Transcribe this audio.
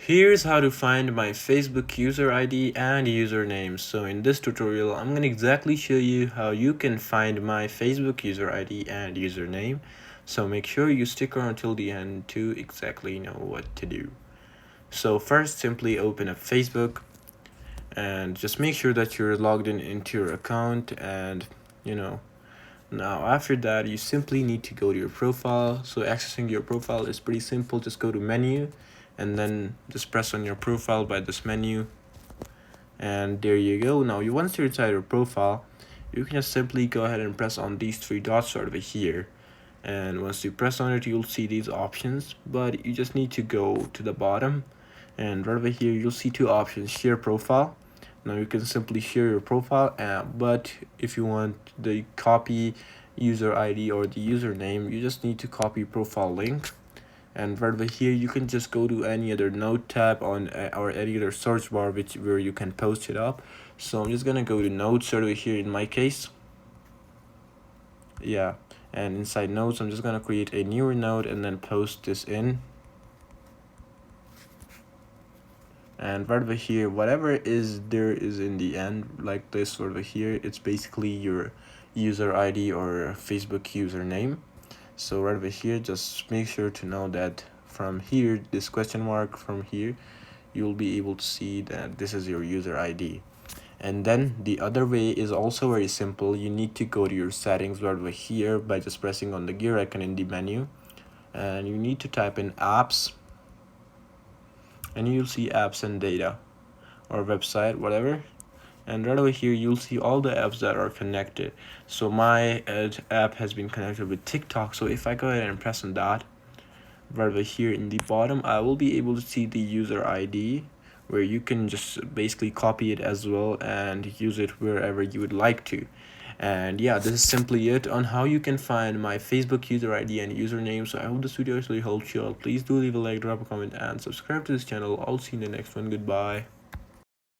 Here's how to find my Facebook user ID and username. So in this tutorial, I'm going to exactly show you how you can find my Facebook user ID and username. So make sure you stick around till the end to exactly know what to do. So first, simply open up Facebook and just make sure that you're logged in into your account, and now after that you simply need to go to your profile. So accessing your profile is pretty simple. Just go to menu and then just press on your profile by this menu, and there you go. Now once you're inside your profile, you can just simply go ahead and press on these three dots over here, and once you press on it you'll see these options, but you just need to go to the bottom, and right over here you'll see two options: share profile. Now you can simply share your profile, but if you want the copy user ID or the username, you just need to copy profile link. And right over here you can just go to any other note tab on or any other search bar where you can post it up. So I'm just gonna go to notes right over here in my case. Yeah, and inside notes I'm just gonna create a newer note and then post this in. And right over here, whatever there is in the end, like this over here, it's basically your user ID or Facebook username. So right over here, just make sure to know that from here, this question mark from here, you'll be able to see that this is your user ID. And then the other way is also very simple. You need to go to your settings right over here by just pressing on the gear icon in the menu, and you need to type in apps, and you'll see apps and data or website, whatever. And right over here you'll see all the apps that are connected. So my app has been connected with TikTok. So if I go ahead and press on that, right over here in the bottom I will be able to see the user ID, where you can just basically copy it as well and use it wherever you would like to. And yeah, this is simply it on how you can find my Facebook user ID and username. So I hope this video actually helped you all. Please do leave a like, drop a comment, and subscribe to this channel. I'll see you in the next one. Goodbye.